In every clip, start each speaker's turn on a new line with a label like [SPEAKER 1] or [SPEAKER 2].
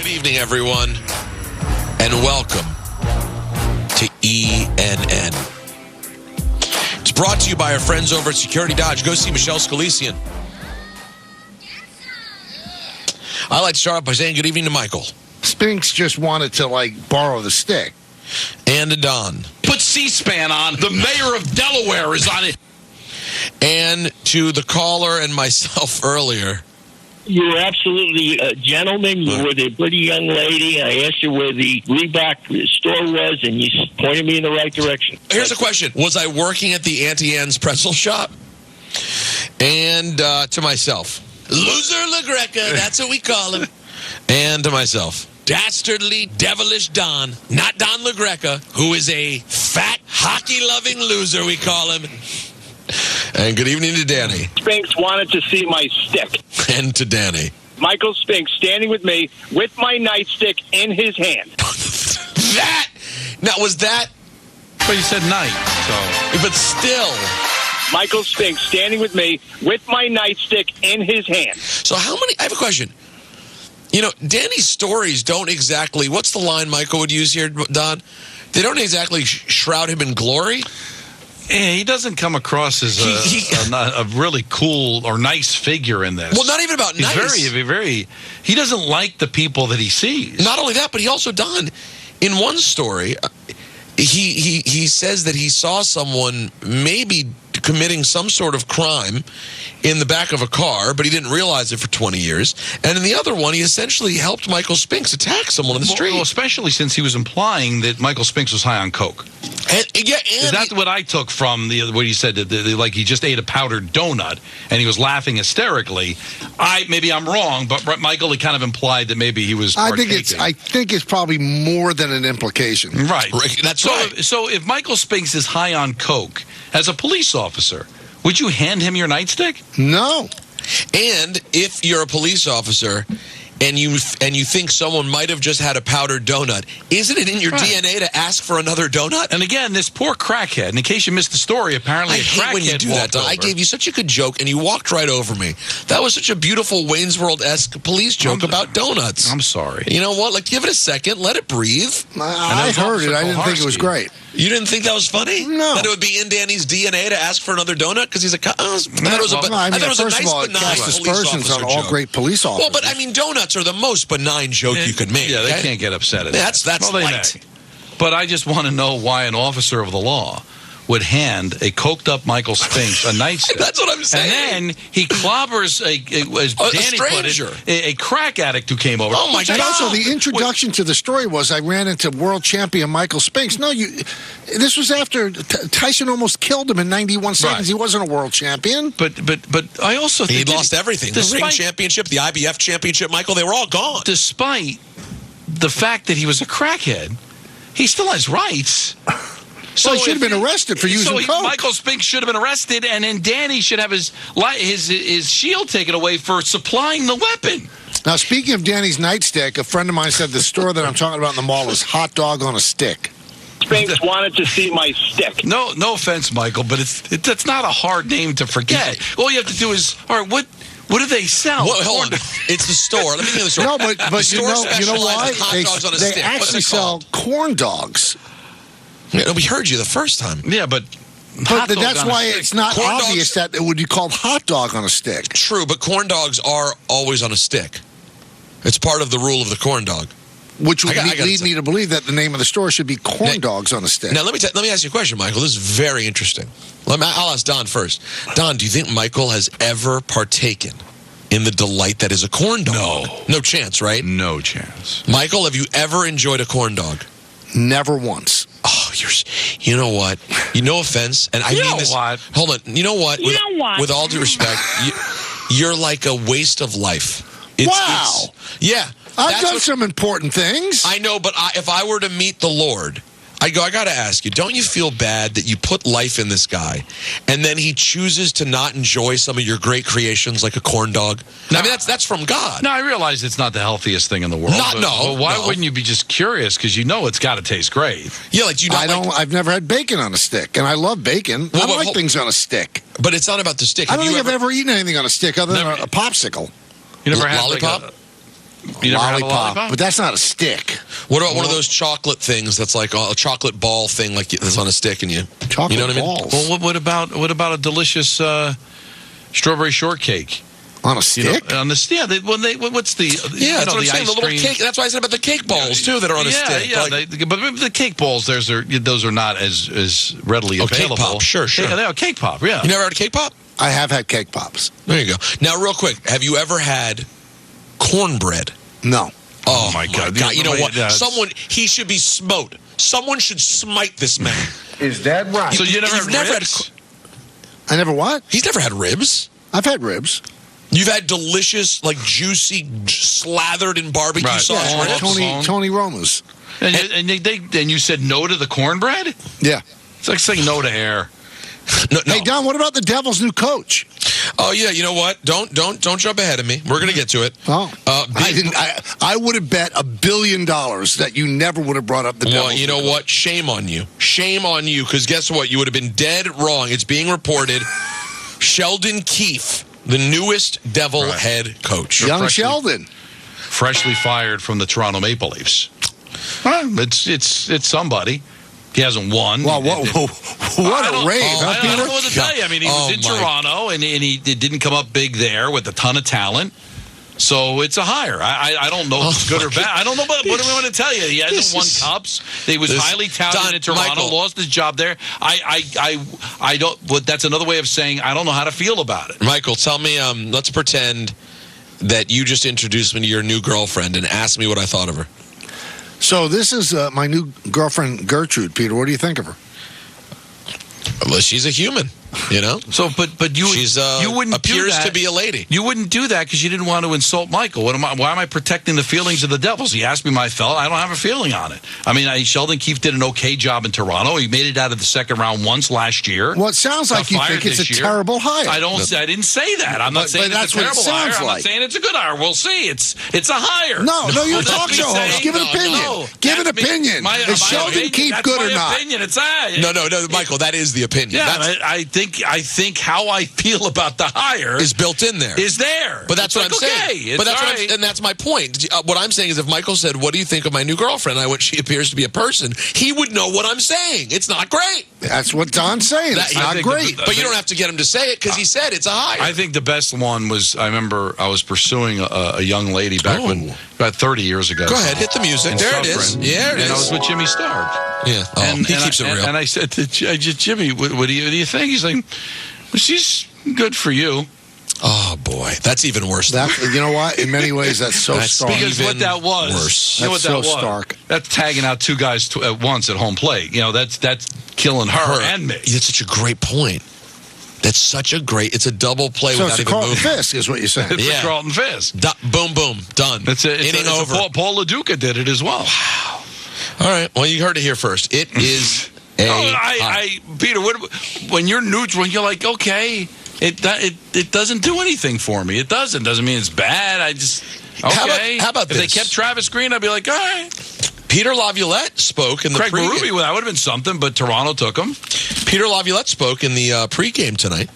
[SPEAKER 1] Good evening, everyone, and welcome to ENN. It's brought to you by our friends over at Security Dodge. Go see Michelle Scalesian. I like to start off by saying good evening to Michael.
[SPEAKER 2] Spinks just wanted to, borrow the stick.
[SPEAKER 1] And to Don.
[SPEAKER 3] Put C-SPAN on. The mayor of Delaware is on it.
[SPEAKER 1] And to the caller and myself earlier.
[SPEAKER 4] You were absolutely a gentleman. You were the pretty young lady. I asked you where the Reebok store was, and you pointed me in the right direction.
[SPEAKER 1] Here's a question. Was I working at the Auntie Anne's pretzel shop? And to myself. Loser LaGreca, that's what we call him. And to myself. Dastardly, devilish Don, not Don LaGreca, who is a fat, hockey-loving loser, we call him. And good evening to Danny.
[SPEAKER 4] Spinks wanted to see my stick.
[SPEAKER 1] And to Danny.
[SPEAKER 4] Michael Spinks standing with me with my nightstick in his hand.
[SPEAKER 1] Now, was that?
[SPEAKER 3] But you said night, so.
[SPEAKER 1] But still.
[SPEAKER 4] Michael Spinks standing with me with my nightstick in his hand.
[SPEAKER 1] So how many? I have a question. You know, Danny's stories don't exactly. What's the line Michael would use here, Don? They don't exactly shroud him in glory.
[SPEAKER 3] Yeah, he doesn't come across as a really cool or nice figure in this.
[SPEAKER 1] Well, not even about nice.
[SPEAKER 3] He's very. He doesn't like the people that he sees.
[SPEAKER 1] Not only that, but he also, Don, in one story, he says that he saw someone maybe committing some sort of crime in the back of a car, but he didn't realize it for 20 years. And in the other one, he essentially helped Michael Spinks attack someone on the street.
[SPEAKER 3] Well, especially since he was implying that Michael Spinks was high on coke. Is that what I took from what he said? Like he just ate a powdered donut and he was laughing hysterically. Maybe I'm wrong, but Michael had kind of implied that maybe he was partaking.
[SPEAKER 2] I think it's probably more than an implication.
[SPEAKER 3] Right.
[SPEAKER 1] That's right.
[SPEAKER 3] So if Michael Spinks is high on coke, as a police officer, would you hand him your nightstick?
[SPEAKER 2] No.
[SPEAKER 1] And if you're a police officer and you think someone might have just had a powdered donut, isn't it in your DNA to ask for another donut?
[SPEAKER 3] And again, this poor crackhead, and in case you missed the story, apparently
[SPEAKER 1] I hate when you do that. I gave you such a good joke, and you walked right over me. That was such a beautiful Wayne's World-esque police joke about donuts.
[SPEAKER 3] I'm sorry.
[SPEAKER 1] You know what? Give it a second. Let it breathe.
[SPEAKER 2] I heard it. I didn't think it was great.
[SPEAKER 1] You didn't think that was funny?
[SPEAKER 2] No.
[SPEAKER 1] That it would be in Danny's DNA to ask for another donut because he's a. I thought it was a
[SPEAKER 2] first of all, it casts aspersions on all great police officers.
[SPEAKER 1] Well, but donuts are the most benign joke you could make.
[SPEAKER 3] Yeah, they can't get upset at
[SPEAKER 1] that. That's
[SPEAKER 3] light. But I just want to know why an officer of the law would hand a coked-up Michael Spinks a nightstick.
[SPEAKER 1] That's what I'm saying.
[SPEAKER 3] And then he clobbers, as Danny put it, a crack addict who came over.
[SPEAKER 1] Oh, my God.
[SPEAKER 2] And also, the introduction to the story was I ran into world champion Michael Spinks. No, this was after Tyson almost killed him in 91 seconds. Right. He wasn't a world champion.
[SPEAKER 3] But I also think
[SPEAKER 1] he lost everything. The ring championship, the IBF championship, Michael, they were all gone.
[SPEAKER 3] Despite the fact that he was a crackhead, he still has rights.
[SPEAKER 2] So he should have been arrested for using coke.
[SPEAKER 3] Michael Spinks should have been arrested, and then Danny should have his shield taken away for supplying the weapon.
[SPEAKER 2] Now, speaking of Danny's nightstick, a friend of mine said the store that I'm talking about in the mall is Hot Dog on a Stick.
[SPEAKER 4] Spinks wanted to see my stick.
[SPEAKER 3] No offense, Michael, but that's not a hard name to forget. All you have to do is, all right, what do they sell?
[SPEAKER 1] Well, hold on. It's the store. Let me give you the store.
[SPEAKER 2] No, but you know why?
[SPEAKER 1] They
[SPEAKER 2] actually sell corn dogs.
[SPEAKER 1] Yeah, we heard you the first time.
[SPEAKER 3] Yeah, but
[SPEAKER 2] that's why it's not obvious that it would be called hot dog on a stick.
[SPEAKER 1] True, but corn dogs are always on a stick. It's part of the rule of the corn dog.
[SPEAKER 2] Which would lead me to believe that the name of the store should be Corn Dogs on a Stick.
[SPEAKER 1] Now, let me ask you a question, Michael. This is very interesting. I'll ask Don first. Don, do you think Michael has ever partaken in the delight that is a corn dog?
[SPEAKER 3] No.
[SPEAKER 1] No chance, right?
[SPEAKER 3] No chance.
[SPEAKER 1] Michael, have you ever enjoyed a corn dog?
[SPEAKER 2] Never once.
[SPEAKER 1] Oh, you know what? No offense, and I mean this.
[SPEAKER 3] What?
[SPEAKER 1] Hold on. You know what? With all due respect, you're like a waste of life.
[SPEAKER 2] Wow.
[SPEAKER 1] Yeah.
[SPEAKER 2] I've done some important things.
[SPEAKER 1] I know, but if I were to meet the Lord, I got to ask you, don't you feel bad that you put life in this guy, and then he chooses to not enjoy some of your great creations like a corn dog? No, I mean, that's from God.
[SPEAKER 3] No, I realize it's not the healthiest thing in the world. But why wouldn't you be just curious? Because it's got to taste great.
[SPEAKER 1] Yeah,
[SPEAKER 2] I've never had bacon on a stick, and I love bacon. I like things on a stick.
[SPEAKER 1] But it's not about the stick.
[SPEAKER 2] I don't think I've ever eaten anything on a stick other than a popsicle.
[SPEAKER 3] You never had
[SPEAKER 1] lollipop?
[SPEAKER 3] You never had a
[SPEAKER 2] lollipop,
[SPEAKER 3] lollipop?
[SPEAKER 2] but that's not a stick.
[SPEAKER 1] What about one of those chocolate things that's like a chocolate ball thing, like that's on a stick, and
[SPEAKER 2] Chocolate
[SPEAKER 1] you know what
[SPEAKER 2] balls.
[SPEAKER 1] I mean?
[SPEAKER 3] Well, what about a delicious strawberry shortcake?
[SPEAKER 2] On a stick?
[SPEAKER 3] On the what's the
[SPEAKER 1] Yeah, that's what I'm
[SPEAKER 3] the
[SPEAKER 1] saying.
[SPEAKER 3] ice
[SPEAKER 1] The little
[SPEAKER 3] cream?
[SPEAKER 1] cake. That's why I said about the cake balls too that are on a stick.
[SPEAKER 3] Yeah,
[SPEAKER 1] Like,
[SPEAKER 3] but the cake balls, those are not as readily available.
[SPEAKER 1] Cake pop, sure.
[SPEAKER 3] Yeah, they are cake pop. Yeah.
[SPEAKER 1] You never had a cake pop?
[SPEAKER 2] I have had cake pops.
[SPEAKER 1] There you go. Now, real quick, have you ever had cornbread?
[SPEAKER 2] No.
[SPEAKER 1] Oh my God! You know what?
[SPEAKER 3] Yeah,
[SPEAKER 1] he should be smote. Someone should smite this man.
[SPEAKER 2] Is that right?
[SPEAKER 3] So you never
[SPEAKER 1] You've
[SPEAKER 3] had
[SPEAKER 1] never had
[SPEAKER 3] ribs?
[SPEAKER 2] I never what?
[SPEAKER 1] He's never had ribs.
[SPEAKER 2] I've had ribs.
[SPEAKER 1] You've had delicious, like juicy, slathered in barbecue
[SPEAKER 3] Right.
[SPEAKER 1] sauce
[SPEAKER 3] Yeah,
[SPEAKER 1] ribs.
[SPEAKER 2] Tony Roma's.
[SPEAKER 3] And you said no to the cornbread?
[SPEAKER 2] Yeah.
[SPEAKER 3] It's like saying no to air.
[SPEAKER 1] No.
[SPEAKER 2] Hey, Don, what about the Devils' new coach?
[SPEAKER 1] Oh yeah, you know what? Don't jump ahead of me. We're gonna get to it.
[SPEAKER 2] Oh, I would have bet $1 billion that you never would have brought up the Devils.
[SPEAKER 1] Well, you know what? Shame on you. Shame on you. Because guess what? You would have been dead wrong. It's being reported. Sheldon Keefe, the newest Devil head coach.
[SPEAKER 2] Young Sheldon,
[SPEAKER 3] freshly fired from the Toronto Maple Leafs. It's somebody. He hasn't won.
[SPEAKER 2] Wow, what a rave,
[SPEAKER 3] I don't know what to tell you. I mean, he was in Toronto, and he didn't come up big there with a ton of talent. So it's a hire. I don't know if it's good or bad. I don't know, but what do we want to tell you? He hasn't won cups. He was highly touted in Toronto,
[SPEAKER 1] Michael,
[SPEAKER 3] lost his job there. I don't. But that's another way of saying I don't know how to feel about it.
[SPEAKER 1] Michael, tell me. Let's pretend that you just introduced me to your new girlfriend and asked me what I thought of her.
[SPEAKER 2] So this is my new girlfriend, Gertrude. Peter, what do you think of her?
[SPEAKER 1] Well, she's a human, you know.
[SPEAKER 3] So, but you wouldn't
[SPEAKER 1] appears
[SPEAKER 3] do that.
[SPEAKER 1] to be a lady.
[SPEAKER 3] You wouldn't do that because you didn't want to insult Michael. Why am I protecting the feelings of the Devils? He asked me my fella. I don't have a feeling on it. I mean, Sheldon Keefe did an okay job in Toronto. He made it out of the second round once last year.
[SPEAKER 2] Well, it sounds like you think it's a terrible hire.
[SPEAKER 3] I didn't say that. I'm not saying it's a terrible hire. I'm not saying it's a good hire. We'll see. It's a hire.
[SPEAKER 2] No, you're a talk show host. Give an opinion.
[SPEAKER 3] No.
[SPEAKER 2] Give an opinion. Is Sheldon Keefe good or not?
[SPEAKER 3] Opinion. It's
[SPEAKER 1] No, Michael. That is the opinion.
[SPEAKER 3] Yeah, I think how I feel about the hire
[SPEAKER 1] is built in there.
[SPEAKER 3] Is there?
[SPEAKER 1] But that's what I'm saying. But that's and that's my point. What I'm saying is, if Michael said, "What do you think of my new girlfriend?" I went, "She appears to be a person." He would know what I'm saying. It's not great.
[SPEAKER 2] That's what Don's saying. It's not great.
[SPEAKER 1] But you don't have to get him to say it because he said it's a hire.
[SPEAKER 3] I think the best one was, I remember I was pursuing a young lady back about 30 years ago.
[SPEAKER 1] Go ahead, hit the music. There it is. Yeah, it is.
[SPEAKER 3] And I was with Jimmy Stark.
[SPEAKER 1] Yeah. He keeps it real.
[SPEAKER 3] And I said to Jimmy, what do you think? He's like, well, she's good for you.
[SPEAKER 1] Oh, boy. That's even worse.
[SPEAKER 2] You know what? In many ways, that's so stark.
[SPEAKER 3] Because what that was.
[SPEAKER 1] Worse.
[SPEAKER 3] You know what
[SPEAKER 2] that
[SPEAKER 3] was?
[SPEAKER 2] Stark.
[SPEAKER 3] That's tagging out two guys at once at home plate. You know, that's killing her and me.
[SPEAKER 1] That's such a great point. That's such a great. It's a double play
[SPEAKER 2] so
[SPEAKER 1] without
[SPEAKER 2] it's a
[SPEAKER 1] even
[SPEAKER 2] Carlton
[SPEAKER 1] moving.
[SPEAKER 2] Fisk, is what you're saying.
[SPEAKER 3] It's a Carlton Fisk.
[SPEAKER 1] Boom, boom, done. Inning over.
[SPEAKER 3] Paul LaDuca did it as well.
[SPEAKER 1] Wow. All right. Well, you heard it here first. It is
[SPEAKER 3] Peter, when you're neutral, you're like, okay, it doesn't do anything for me. It doesn't mean it's bad. I just okay.
[SPEAKER 1] How about this?
[SPEAKER 3] If they kept Travis Green, I'd be like, all right.
[SPEAKER 1] Peter Laviolette spoke in the
[SPEAKER 3] Craig
[SPEAKER 1] pregame.
[SPEAKER 3] Berube, that would have been something, but Toronto took him.
[SPEAKER 1] Peter Laviolette spoke in the pregame tonight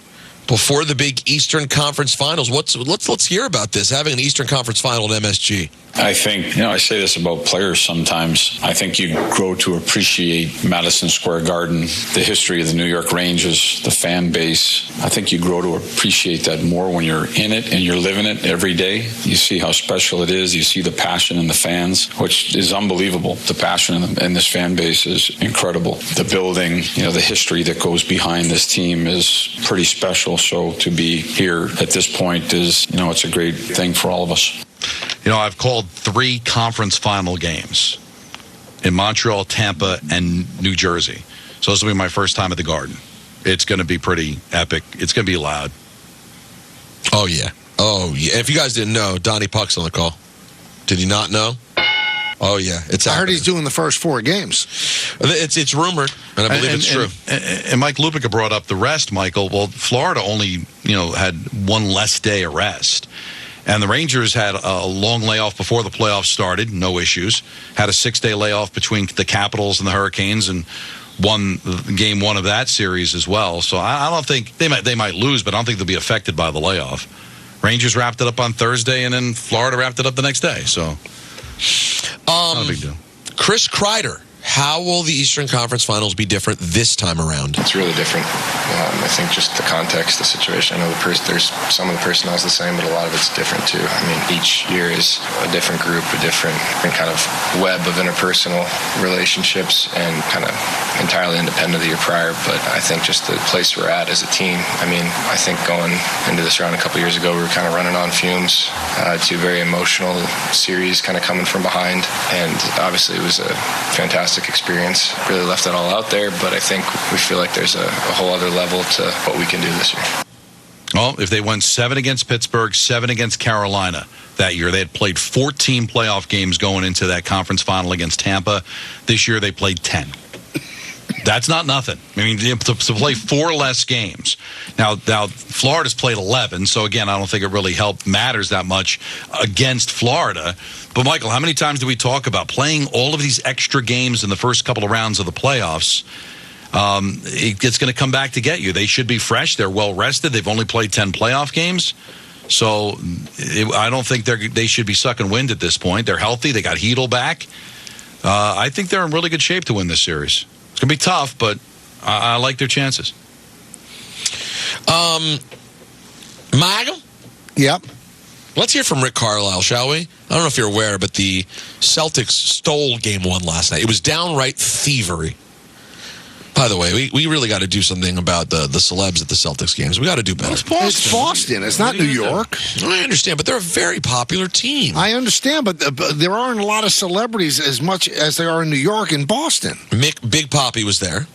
[SPEAKER 1] before the big Eastern Conference Finals. Let's hear about this, having an Eastern Conference Final at MSG.
[SPEAKER 5] I think, I say this about players sometimes. I think you grow to appreciate Madison Square Garden, the history of the New York Rangers, the fan base. I think you grow to appreciate that more when you're in it and you're living it every day. You see how special it is. You see the passion in the fans, which is unbelievable. The passion in this fan base is incredible. The building, the history that goes behind this team is pretty special. So to be here at this point is, it's a great thing for all of us.
[SPEAKER 3] I've called 3 conference final games in Montreal, Tampa, and New Jersey. So this will be my first time at the Garden. It's going to be pretty epic. It's going to be loud.
[SPEAKER 1] Oh, yeah. If you guys didn't know, Donnie Puck's on the call. Did you not know? Oh, yeah.
[SPEAKER 2] I heard he's doing the first 4 games.
[SPEAKER 1] It's rumored, and I believe it's true.
[SPEAKER 3] And Mike Lupica brought up the rest, Michael. Well, Florida only, had one less day of rest. And the Rangers had a long layoff before the playoffs started, no issues. Had a 6-day layoff between the Capitals and the Hurricanes, and won game 1 of that series as well. So I don't think they might lose, but I don't think they'll be affected by the layoff. Rangers wrapped it up on Thursday, and then Florida wrapped it up the next day. So, not a big deal.
[SPEAKER 1] Chris Kreider. How will the Eastern Conference Finals be different this time around?
[SPEAKER 6] It's really different. I think just the context, the situation. I know there's some of the personnel is the same, but a lot of it's different too. I mean, each year is a different group, a different kind of web of interpersonal relationships, and kind of entirely independent of the year prior. But I think just the place we're at as a team. I mean, I think going into this round a couple years ago, we were kind of running on fumes. To a very emotional series, kind of coming from behind, and obviously it was a fantastic experience. Really left it all out there, but I think we feel like there's a whole other level to what we can do this year.
[SPEAKER 3] Well, if they won 7 against Pittsburgh, 7 against Carolina that year, they had played 14 playoff games going into that conference final against Tampa. This year they played 10. That's not nothing. I mean, to play 4 less games. Now, Florida's played 11, so again, I don't think it really matters that much against Florida. But, Michael, how many times do we talk about playing all of these extra games in the first couple of rounds of the playoffs? It's going to come back to get you. They should be fresh. They're well-rested. They've only played 10 playoff games. So I don't think they should be sucking wind at this point. They're healthy. They got Hedl back. I think they're in really good shape to win this series. It's going to be tough, but I like their chances.
[SPEAKER 1] Michael?
[SPEAKER 2] Yep.
[SPEAKER 1] Let's hear from Rick Carlisle, shall we? I don't know if you're aware, but the Celtics stole Game 1 last night. It was downright thievery. By the way, we really got to do something about the celebs at the Celtics games. We got to do better.
[SPEAKER 2] It's Boston. It's not New York.
[SPEAKER 1] I understand, but they're a very popular team.
[SPEAKER 2] I understand, but there aren't a lot of celebrities as much as there are in New York and Boston.
[SPEAKER 1] Big Papi was there.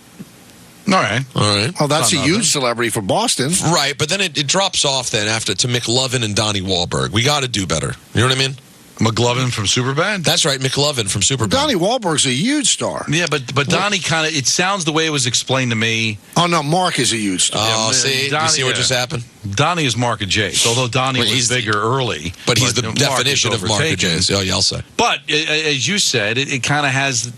[SPEAKER 3] All right.
[SPEAKER 2] Oh, that's a huge celebrity for Boston.
[SPEAKER 1] Right, but then it drops off then after to McLovin and Donnie Wahlberg. We got to do better. You know what I mean?
[SPEAKER 3] McLovin from Superbad?
[SPEAKER 1] That's right, McLovin from Superbad.
[SPEAKER 2] Donnie Wahlberg's a huge star.
[SPEAKER 3] Yeah, but Donnie kind of, it sounds the way it was explained to me.
[SPEAKER 2] Oh, no, Mark is a huge star.
[SPEAKER 1] Oh, see?
[SPEAKER 3] Donnie,
[SPEAKER 1] you see what just happened?
[SPEAKER 3] Donnie is Mark and Jace, although Donnie was bigger early.
[SPEAKER 1] But he's the definition of Mark and Jace. Oh, yeah, I'll say.
[SPEAKER 3] But, as you said, it kind of has,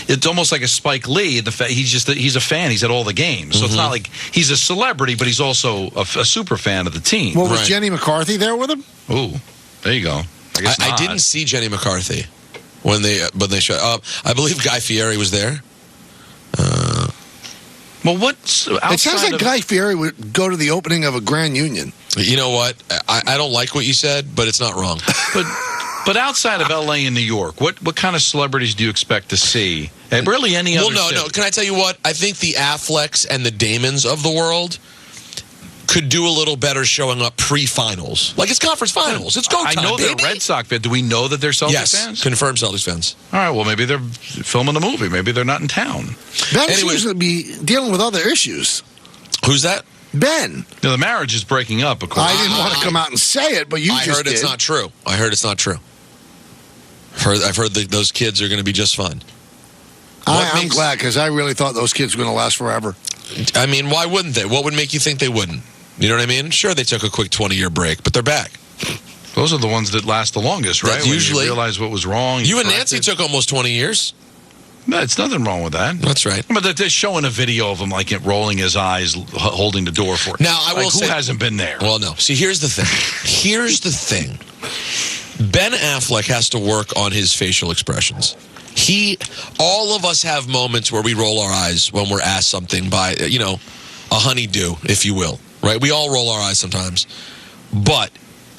[SPEAKER 3] it's almost like a Spike Lee. He's a fan. He's at all the games. So it's not like he's a celebrity, but he's also a super fan of the team.
[SPEAKER 2] Well, was Jenny McCarthy there with him?
[SPEAKER 3] Ooh, there you go.
[SPEAKER 1] I didn't see Jenny McCarthy when they showed up. I believe Guy Fieri was there.
[SPEAKER 3] Well, what's outside
[SPEAKER 2] it sounds like Guy Fieri would go to the opening of a Grand Union.
[SPEAKER 1] You know what? I don't like what you said, but it's not wrong.
[SPEAKER 3] But outside of L.A. and New York, what kind of celebrities do you expect to see? And really any other city?
[SPEAKER 1] No. Can I tell you what? I think the Afflecks and the Damons of the world could do a little better showing up pre-finals. Like, it's conference finals. It's go time,
[SPEAKER 3] I know
[SPEAKER 1] baby.
[SPEAKER 3] they're Red Sox fans. Do we know that they're Celtics fans?
[SPEAKER 1] Yes, confirmed Celtics fans.
[SPEAKER 3] All right, well, maybe they're filming the movie. Maybe they're not in town.
[SPEAKER 2] Ben seems to be dealing with other issues.
[SPEAKER 1] Who's that?
[SPEAKER 2] Ben.
[SPEAKER 3] Now, the marriage is breaking up, of course.
[SPEAKER 2] I didn't want to come out and say it, but I
[SPEAKER 1] heard it's not true. I heard it's not true. I've heard those kids are going to be just fine.
[SPEAKER 2] I'm glad, because I really thought those kids were going to last forever.
[SPEAKER 1] I mean, why wouldn't they? What would make you think they wouldn't? You know what I mean? Sure, they took a quick 20-year break, but they're back.
[SPEAKER 3] Those are the ones that last the longest, right?
[SPEAKER 1] That's usually.
[SPEAKER 3] When you realize what was wrong.
[SPEAKER 1] You and Nancy took almost 20 years.
[SPEAKER 3] No, it's nothing wrong with that.
[SPEAKER 1] That's right.
[SPEAKER 3] But they're showing a video of him, like, rolling his eyes, holding the door for it.
[SPEAKER 1] Now, I will say...
[SPEAKER 3] who hasn't been there?
[SPEAKER 1] Well, no. See, here's the thing. Ben Affleck has to work on his facial expressions. All of us have moments where we roll our eyes when we're asked something by, a honeydew, if you will. Right? We all roll our eyes sometimes. But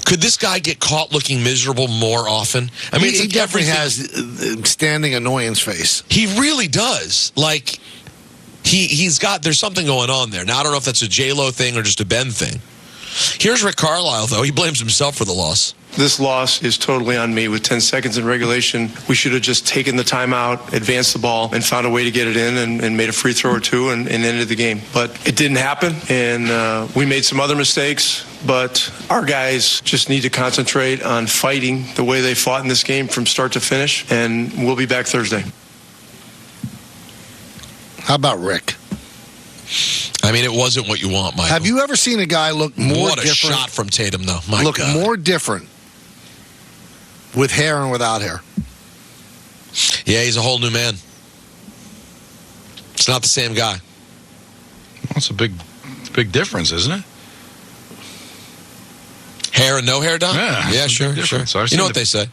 [SPEAKER 1] could this guy get caught looking miserable more often? I mean,
[SPEAKER 2] he definitely has standing annoyance face.
[SPEAKER 1] He really does. Like, there's something going on there. Now, I don't know if that's a J-Lo thing or just a Ben thing. Here's Rick Carlisle, though. He blames himself for the loss.
[SPEAKER 7] This loss is totally on me. With 10 seconds in regulation, we should have just taken the timeout, advanced the ball, and found a way to get it in and made a free throw or two and ended the game. But it didn't happen, and we made some other mistakes. But our guys just need to concentrate on fighting the way they fought in this game from start to finish, and we'll be back Thursday.
[SPEAKER 2] How about Rick?
[SPEAKER 1] I mean, it wasn't what you want, Michael.
[SPEAKER 2] Have you ever seen a guy look more different? What a shot
[SPEAKER 1] from Tatum, though.
[SPEAKER 2] Look more different with hair and without hair.
[SPEAKER 1] Yeah, he's a whole new man. It's not the same guy.
[SPEAKER 3] Well, it's a big difference, isn't it?
[SPEAKER 1] Hair Hair and no hair, Don?
[SPEAKER 3] Yeah,
[SPEAKER 1] sure. You know what they say?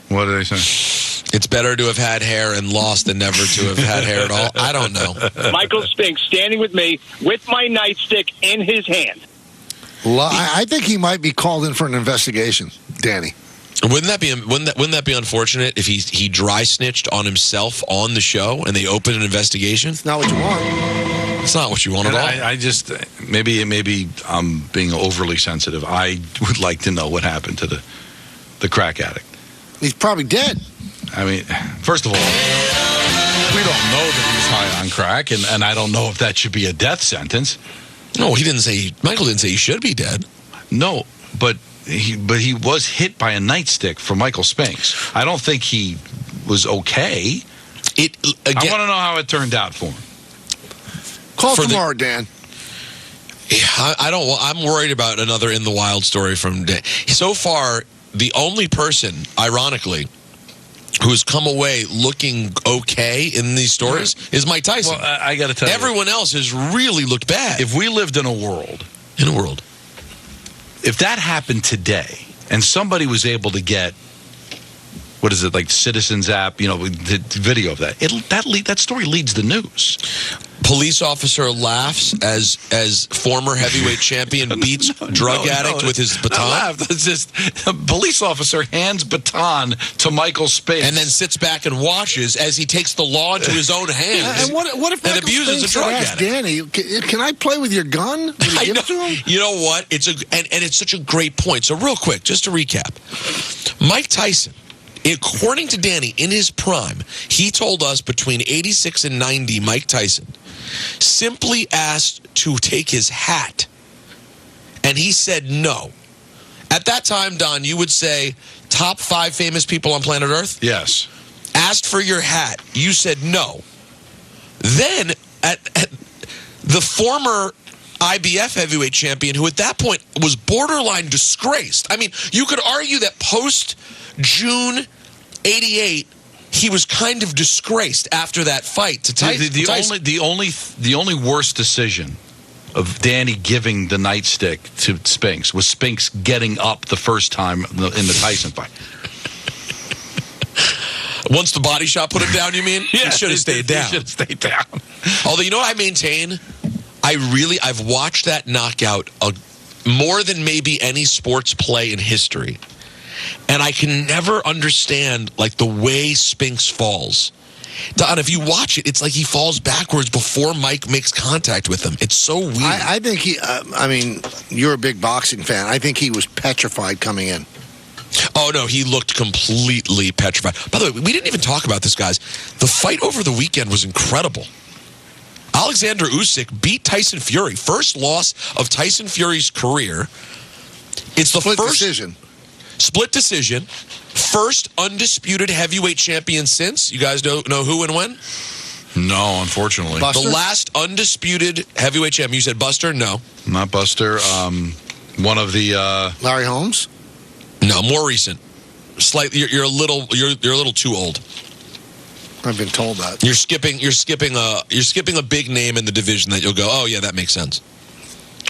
[SPEAKER 3] What do they say?
[SPEAKER 1] It's better to have had hair and lost than never to have had hair at all. I don't know.
[SPEAKER 8] Michael Spinks standing with me with my nightstick in his hand.
[SPEAKER 2] I think he might be called in for an investigation, Danny.
[SPEAKER 1] Wouldn't that be unfortunate if he dry snitched on himself on the show and they opened an investigation?
[SPEAKER 2] It's not what you want.
[SPEAKER 1] It's not what you want at all.
[SPEAKER 3] I just maybe I'm being overly sensitive. I would like to know what happened to the crack addict.
[SPEAKER 2] He's probably dead.
[SPEAKER 3] I mean, first of all, we don't know that he's high on crack, and I don't know if that should be a death sentence.
[SPEAKER 1] No, Michael didn't say he should be dead.
[SPEAKER 3] No, but he was hit by a nightstick from Michael Spinks. I don't think he was okay. I want to know how it turned out for him.
[SPEAKER 2] Call tomorrow, Dan.
[SPEAKER 1] Yeah, I'm worried about another In the Wild story from Dan. So far, the only person, ironically, who's come away looking okay in these stories is Mike Tyson.
[SPEAKER 3] Well, I got to tell you,
[SPEAKER 1] everyone else has really looked bad.
[SPEAKER 3] If we lived in a world, if that happened today, and somebody was able to get, what is it, like Citizens app, the video of that story leads the news.
[SPEAKER 1] Police officer laughs as former heavyweight champion beats drug addict with his baton.
[SPEAKER 3] It's just police officer hands baton to Michael Spinks
[SPEAKER 1] and then sits back and watches as he takes the law into his own hands.
[SPEAKER 2] And what if Michael
[SPEAKER 1] abuses a drug addict?
[SPEAKER 2] Danny, can I play with your gun? Would he give it to him?
[SPEAKER 1] You know what? It's such a great point. So real quick, just to recap, Mike Tyson, according to Danny, in his prime, he told us between 86 and 90, Mike Tyson simply asked to take his hat, and he said no. At that time, Don, you would say top 5 famous people on planet Earth?
[SPEAKER 3] Yes.
[SPEAKER 1] Asked for your hat. You said no. Then, at the former IBF heavyweight champion, who at that point was borderline disgraced. I mean, you could argue that post-June 88, he was kind of disgraced after that fight to Tyson.
[SPEAKER 3] The only worst decision of Danny giving the nightstick to Spinks was Spinks getting up the first time in the Tyson fight.
[SPEAKER 1] Once the body shot put him down, you mean?
[SPEAKER 3] Yeah,
[SPEAKER 1] he should have stayed down.
[SPEAKER 3] He should have stayed down.
[SPEAKER 1] Although, you know what I maintain? I've watched that knockout more than maybe any sports play in history. And I can never understand, the way Spinks falls. Don, if you watch it, it's like he falls backwards before Mike makes contact with him. It's so weird.
[SPEAKER 2] I think you're a big boxing fan. I think he was petrified coming in.
[SPEAKER 1] Oh, no, he looked completely petrified. By the way, we didn't even talk about this, guys. The fight over the weekend was incredible. Alexander Usyk beat Tyson Fury. First loss of Tyson Fury's career. It's the first
[SPEAKER 2] decision.
[SPEAKER 1] Split decision. First undisputed heavyweight champion since. You guys know who and when?
[SPEAKER 3] No, unfortunately.
[SPEAKER 2] Buster?
[SPEAKER 1] The last undisputed heavyweight champion. You said Buster? No.
[SPEAKER 3] Not Buster. One of the...
[SPEAKER 2] Larry Holmes?
[SPEAKER 1] No, more recent. Slightly. You're a little too old.
[SPEAKER 2] I've been told that.
[SPEAKER 1] You're skipping a big name in the division that you'll go, oh yeah, that makes sense.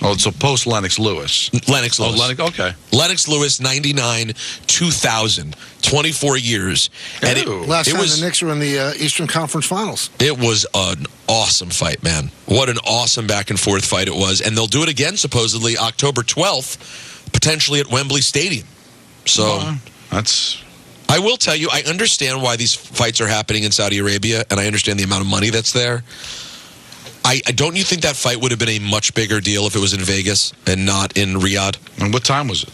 [SPEAKER 3] Oh, so post Lennox Lewis.
[SPEAKER 1] Lennox Lewis.
[SPEAKER 3] Okay.
[SPEAKER 1] Lennox Lewis, 99, 2000, 24 years. And
[SPEAKER 2] last time the Knicks were in the Eastern Conference Finals.
[SPEAKER 1] It was an awesome fight, man. What an awesome back and forth fight it was. And they'll do it again, supposedly, October 12th, potentially at Wembley Stadium. So I will tell you, I understand why these fights are happening in Saudi Arabia, and I understand the amount of money that's there. Don't you think that fight would have been a much bigger deal if it was in Vegas and not in Riyadh?
[SPEAKER 3] And what time was it?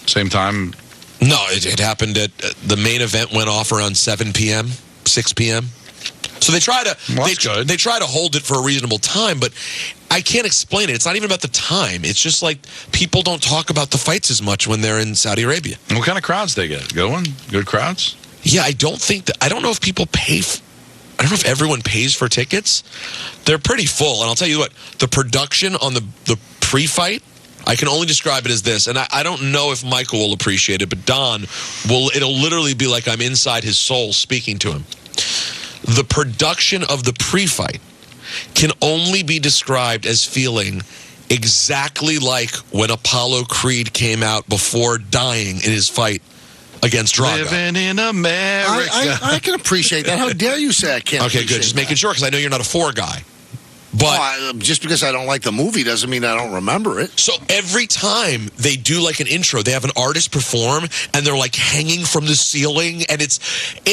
[SPEAKER 3] Same time?
[SPEAKER 1] No, it happened at the main event went off around 7 p.m., 6 p.m. So they try to hold it for a reasonable time, but I can't explain it. It's not even about the time. It's just like people don't talk about the fights as much when they're in Saudi Arabia.
[SPEAKER 3] And what kind of crowds they get? Good one? Good crowds?
[SPEAKER 1] Yeah, I don't know if people pay. I don't know if everyone pays for tickets. They're pretty full, and I'll tell you what, the production on the pre-fight, I can only describe it as this, and I don't know if Michael will appreciate it, but Don it'll literally be like I'm inside his soul speaking to him. The production of the pre-fight can only be described as feeling exactly like when Apollo Creed came out before dying in his fight against Drago.
[SPEAKER 3] Living in America.
[SPEAKER 2] I can appreciate that. How dare you say I can't?
[SPEAKER 1] Okay, good. Just making sure, because I know you're not a 4 guy. But
[SPEAKER 2] just because I don't like the movie doesn't mean I don't remember it.
[SPEAKER 1] So every time they do like an intro, they have an artist perform, and they're like hanging from the ceiling, and it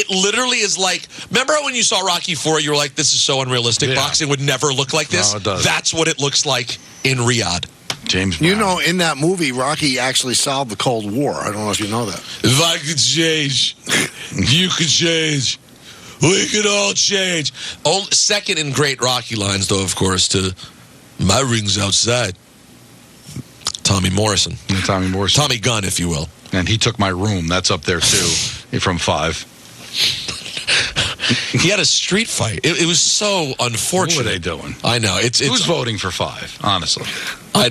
[SPEAKER 1] literally is like, remember when you saw Rocky IV, you were like, this is so unrealistic. Yeah. Boxing would never look like this.
[SPEAKER 3] No, it does.
[SPEAKER 1] That's what it looks like in Riyadh.
[SPEAKER 3] James Brown.
[SPEAKER 2] You know, in that movie, Rocky actually solved the Cold War. I don't know if you know that.
[SPEAKER 1] If I could change, you could change. We could all change. Second in great Rocky lines, though, of course, to my ring's outside. Tommy Morrison.
[SPEAKER 3] Yeah, Tommy Morrison.
[SPEAKER 1] Tommy Gunn, if you will.
[SPEAKER 3] And he took my room. That's up there, too, from 5.
[SPEAKER 1] He had a street fight. It was so unfortunate.
[SPEAKER 3] What are they doing?
[SPEAKER 1] I know.
[SPEAKER 3] Who's voting for 5, honestly?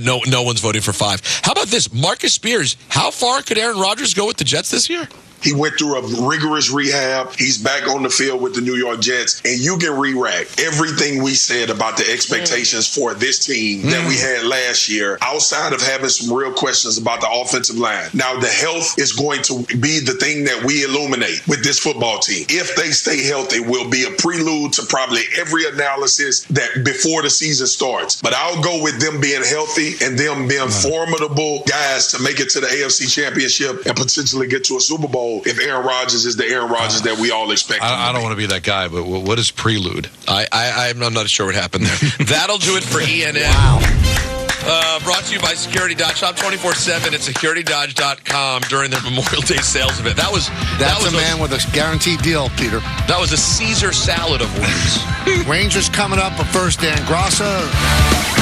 [SPEAKER 1] No one's voting for 5. How about this? Marcus Spears, how far could Aaron Rodgers go with the Jets this year?
[SPEAKER 9] He went through a rigorous rehab. He's back on the field with the New York Jets. And you can re-rack everything we said about the expectations for this team that we had last year, outside of having some real questions about the offensive line. Now, the health is going to be the thing that we illuminate with this football team. If they stay healthy, will be a prelude to probably every analysis that before the season starts. But I'll go with them being healthy and them being formidable guys to make it to the AFC Championship and potentially get to a Super Bowl if Aaron Rodgers is the Aaron Rodgers that we all expect.
[SPEAKER 3] I don't want to be that guy, but what is prelude?
[SPEAKER 1] I'm not sure what happened there. That'll do it for ENN.
[SPEAKER 2] Wow.
[SPEAKER 1] Brought to you by Security Dodge. Shop 24/7 at securitydodge.com during their Memorial Day sales event. That's
[SPEAKER 2] a man with a guaranteed deal, Peter.
[SPEAKER 1] That was a Caesar salad of words.
[SPEAKER 2] Rangers coming up, but first, Dan Grassa.